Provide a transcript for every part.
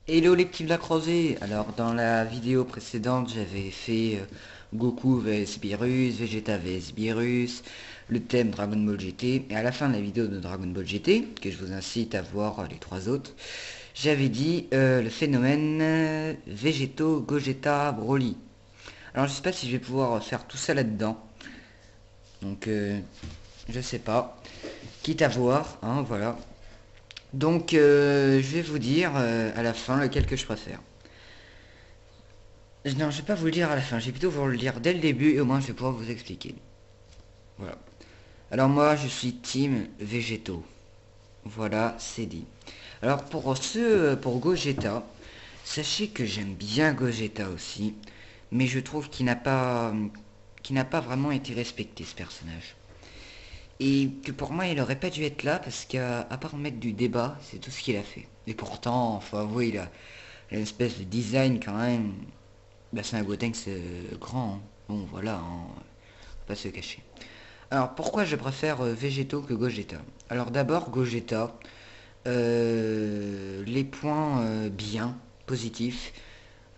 Hello les petits Black Rosés. Alors dans la vidéo précédente j'avais fait Goku vs Beerus, Vegeta vs Beerus, le thème Dragon Ball GT, et à la fin de la vidéo de Dragon Ball GT, que je vous incite à voir les trois autres, j'avais dit le phénomène Végéto, Gogeta, Broly. Alors je sais pas si je vais pouvoir faire tout ça là-dedans, donc je sais pas, quitte à voir, hein, voilà. Donc je vais vous dire à la fin lequel que je préfère. Non, je vais pas vous le dire à la fin, je vais plutôt vous le dire dès le début et au moins je vais pouvoir vous expliquer. Voilà. Alors moi je suis team végétaux. Voilà, c'est dit. Alors pour Gogeta, sachez que j'aime bien Gogeta aussi, mais je trouve qu'il n'a pas vraiment été respecté ce personnage. Et que pour moi il aurait pas dû être là parce qu'à part mettre du débat, c'est tout ce qu'il a fait. Et pourtant, faut avouer, il a une espèce de design quand même. Bah, c'est un Gotenks grand, hein. Bon, voilà, hein, faut pas se cacher. Alors, pourquoi je préfère Végéto que Gogeta? Alors, d'abord, Gogeta, les points bien, positifs,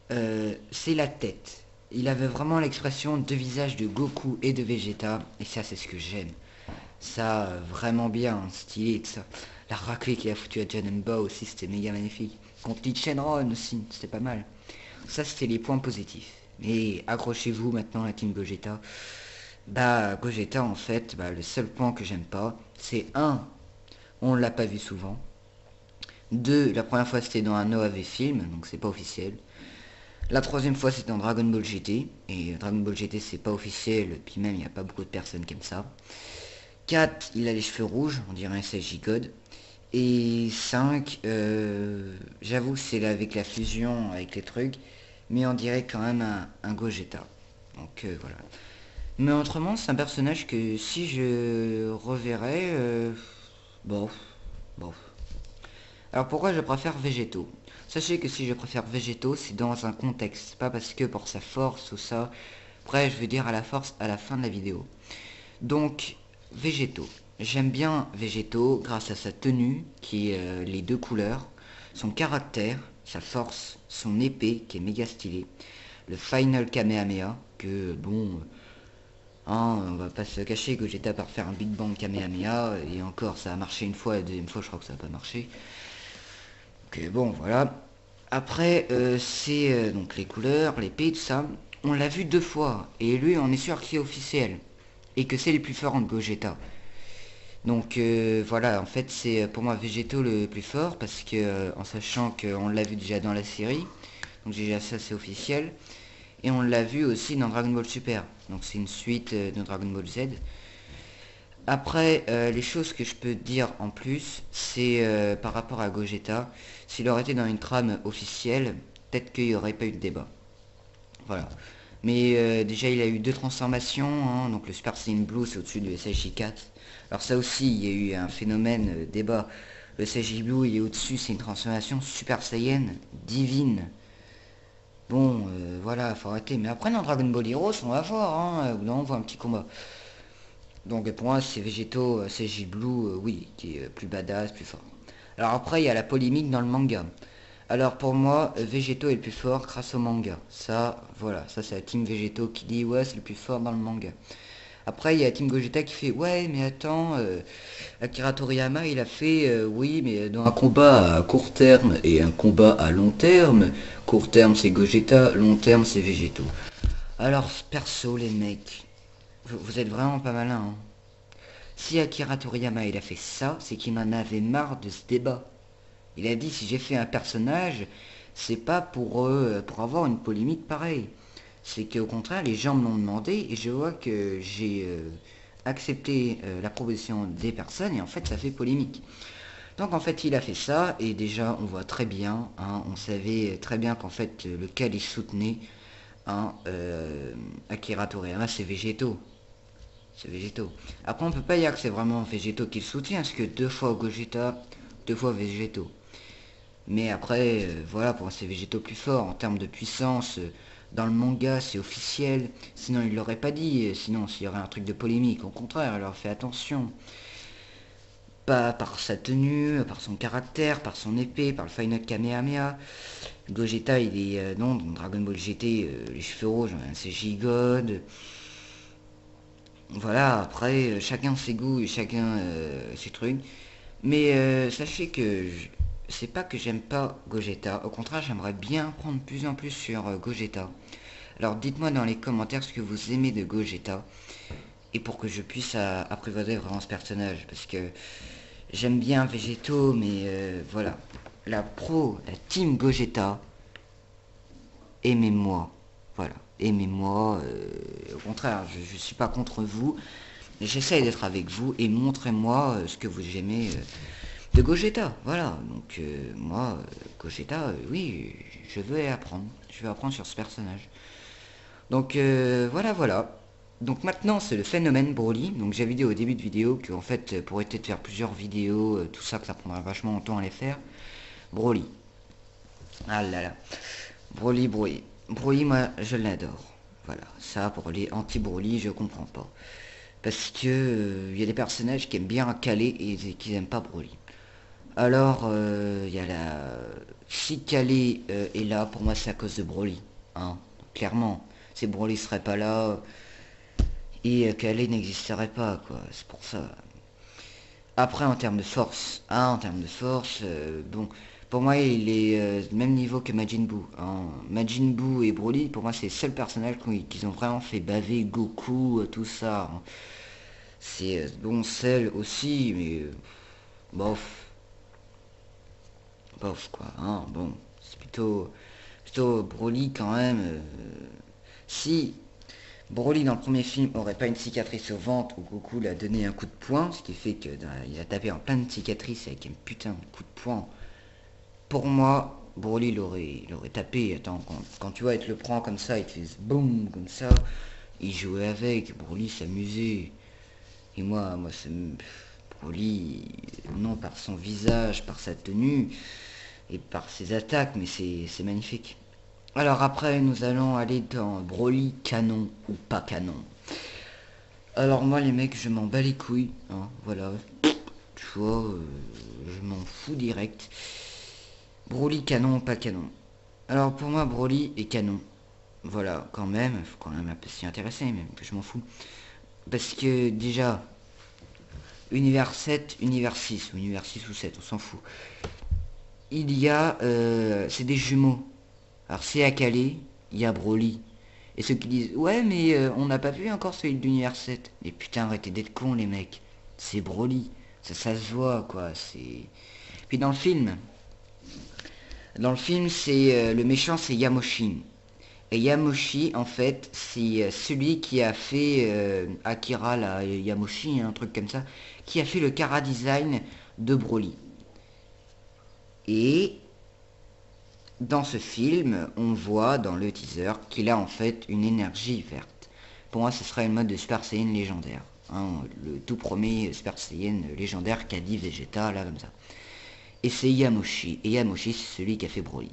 c'est la tête. Il avait vraiment l'expression de visage de Goku et de Vegeta, et ça, c'est ce que j'aime. Ça, vraiment bien, stylé, tout ça. La raclée qu'il a foutu à Janemba aussi, c'était méga magnifique. Contre Lee Shenron aussi, c'était pas mal. Ça, c'était les points positifs. Et accrochez-vous maintenant à Team Gogeta. Bah, Gogeta, en fait, bah, le seul point que j'aime pas, c'est un, on l'a pas vu souvent. Deux, la première fois c'était dans un OAV film, donc c'est pas officiel. La troisième fois c'était dans Dragon Ball GT, et Dragon Ball GT c'est pas officiel, puis même il n'y a pas beaucoup de personnes qui aiment ça. 4, il a les cheveux rouges, on dirait un SJ code. Et 5, j'avoue c'est là avec la fusion, avec les trucs, mais on dirait quand même un Gogeta. Donc voilà. Mais autrement, c'est un personnage que si je reverrais, bof, bof. Alors pourquoi je préfère Végétaux? Sachez que si je préfère Végétaux, c'est dans un contexte, pas parce que pour sa force ou ça. Après, je vais dire à la force à la fin de la vidéo. Donc, Végétaux. J'aime bien Végétaux grâce à sa tenue, qui est les deux couleurs, son caractère, sa force, son épée, qui est méga stylée, le Final Kamehameha, que bon, hein, on va pas se cacher que j'étais à part faire un Big Bang Kamehameha, et encore ça a marché une fois, la deuxième fois je crois que ça n'a pas marché. Donc bon, voilà. Après, c'est donc les couleurs, l'épée, tout ça. On l'a vu deux fois, et lui on est sûr qu'il est officiel, et que c'est les plus forts en Gogeta. Donc voilà, en fait c'est pour moi Végéto le plus fort, parce que en sachant qu'on l'a vu déjà dans la série, donc déjà ça c'est officiel. Et on l'a vu aussi dans Dragon Ball Super. Donc c'est une suite de Dragon Ball Z. Après, les choses que je peux dire en plus, c'est par rapport à Gogeta, s'il aurait été dans une trame officielle, peut-être qu'il n'y aurait pas eu de débat. Voilà. Mais déjà, il a eu deux transformations, hein, donc le Super Saiyan Blue, c'est au-dessus du SSJ4. Alors ça aussi, il y a eu un phénomène débat. Le SSJ Blue, il est au-dessus, c'est une transformation Super Saiyan divine. Bon, voilà, faut arrêter. Mais après, dans Dragon Ball Heroes, on va voir, hein, ou non, on voit un petit combat. Donc pour moi, c'est Végéto, c'est J Blue, oui, qui est plus badass, plus fort. Alors après, il y a la polémique dans le manga. Alors pour moi, Végéto est le plus fort grâce au manga. Ça, voilà, ça c'est la team Végéto qui dit ouais, c'est le plus fort dans le manga. Après, il y a la team Gogeta qui fait ouais, mais attends, Akira Toriyama, il a fait oui, mais dans un combat à court terme et un combat à long terme, court terme c'est Gogeta, long terme c'est Végéto. Alors perso les mecs, vous êtes vraiment pas malins, hein. Si Akira Toriyama il a fait ça, c'est qu'il en avait marre de ce débat. Il a dit si j'ai fait un personnage, c'est pas pour avoir une polémique pareille. C'est qu'au contraire, les gens me l'ont demandé et je vois que j'ai accepté la proposition des personnes et en fait ça fait polémique. Donc en fait il a fait ça et déjà on voit très bien, hein, on savait très bien qu'en fait lequel il soutenait, hein, Akira Toriyama c'est Végéto. C'est Végéto. Après, on peut pas dire que c'est vraiment Végéto qui le soutient, parce que deux fois Gogeta, deux fois Végéto. Mais après, voilà, pour moi, c'est Végéto plus fort en termes de puissance. Dans le manga, c'est officiel. Sinon, il l'aurait pas dit. Sinon, s'il y aurait un truc de polémique, au contraire, il leur fait attention. Pas par sa tenue, par son caractère, par son épée, par le Final Kamehameha. Gogeta, il est... non, dans Dragon Ball GT, les cheveux rouges, c'est Gigode. Voilà, après, chacun ses goûts et chacun ses trucs. Mais sachez que c'est pas que j'aime pas Gogeta. Au contraire, j'aimerais bien prendre plus en plus sur Gogeta. Alors dites-moi dans les commentaires ce que vous aimez de Gogeta. Et pour que je puisse apprivoiser vraiment ce personnage. Parce que j'aime bien Végéto, mais voilà. La team Gogeta, aimez-moi. Voilà, aimez-moi. Au contraire, je suis pas contre vous. J'essaye d'être avec vous et montrez-moi ce que vous aimez de Gogeta. Voilà, donc moi, Gogeta, oui, je veux apprendre. Je veux apprendre sur ce personnage. Donc voilà, voilà. Donc maintenant c'est le phénomène Broly. Donc j'avais dit au début de vidéo que en fait pour éviter de faire plusieurs vidéos, tout ça que ça prendra vachement longtemps à les faire. Broly. Ah là là. Broly, Broly. Broly, moi je l'adore. Voilà. Ça pour les anti-Broly, je comprends pas. Parce que il y a des personnages qui aiment bien caler et qui n'aiment pas Broly. Alors il y a la... Si Calais est là, pour moi c'est à cause de Broly. Hein. Clairement. Si Broly serait pas là, et Calais n'existerait pas, quoi. C'est pour ça. Après, en termes de force, bon, pour moi, il est même niveau que Majin Buu. Hein. Majin Buu et Broly, pour moi, c'est les seuls personnages qui ont vraiment fait baver Goku, tout ça. Hein. C'est bon, Cell aussi, mais bof, bof, quoi. Hein. Bon, c'est plutôt Broly quand même. Si Broly dans le premier film aurait pas une cicatrice au ventre où Goku lui a donné un coup de poing, ce qui fait qu'il a tapé en plein de cicatrices avec un putain de coup de poing. Pour moi, Broly l'aurait tapé. Attends, quand tu vois, il te le prend comme ça, il te fait boum comme ça, il jouait avec, Broly s'amusait. Et moi, Broly, non par son visage, par sa tenue et par ses attaques, mais c'est magnifique. Alors après, nous allons aller dans Broly canon ou pas canon. Alors moi, les mecs, je m'en bats les couilles. Hein, voilà. Tu vois, je m'en fous direct. Broly canon ou pas canon. Alors pour moi, Broly est canon. Voilà, quand même, faut quand même un peu s'y intéresser, même que je m'en fous. Parce que déjà, univers 7, univers 6, ou univers 6 ou 7, on s'en fout. Il y a, c'est des jumeaux. Alors c'est à Calais, il y a Broly. Et ceux qui disent ouais mais on n'a pas vu encore celui de l'univers 7. Et putain arrêtez d'être cons les mecs. C'est Broly. Ça se voit quoi. C'est. Puis dans le film c'est le méchant c'est Yamoshin. Et Yamoshi en fait c'est celui qui a fait Akira là, Yamoshi, un truc comme ça, qui a fait le chara design de Broly. Et dans ce film, on voit dans le teaser qu'il a en fait une énergie verte. Pour moi, ce serait une mode de Super Saiyan légendaire. Hein, le tout premier Super Saiyan légendaire qu'a dit Vegeta, là, comme ça. Et c'est Yamoshi. Et Yamoshi, c'est celui qui a fait Broly.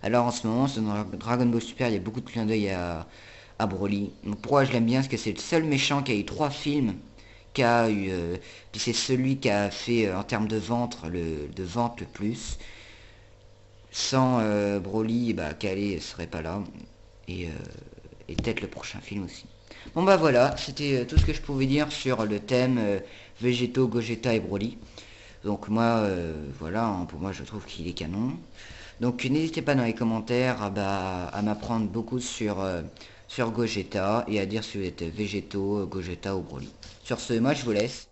Alors en ce moment, dans Dragon Ball Super, il y a beaucoup de clins d'œil à Broly. Donc, pourquoi je l'aime bien? Parce que c'est le seul méchant qui a eu 3 films. Qui a eu, puis c'est celui qui a fait, en termes de ventre, de vente le plus. Sans Broly, bah, Calais serait pas là. Et, et peut-être le prochain film aussi. Bon bah voilà, c'était tout ce que je pouvais dire sur le thème Végéto, Gogeta et Broly. Donc moi, voilà, hein, pour moi je trouve qu'il est canon. Donc n'hésitez pas dans les commentaires à m'apprendre beaucoup sur Gogeta et à dire si vous êtes Végéto, Gogeta ou Broly. Sur ce, moi je vous laisse.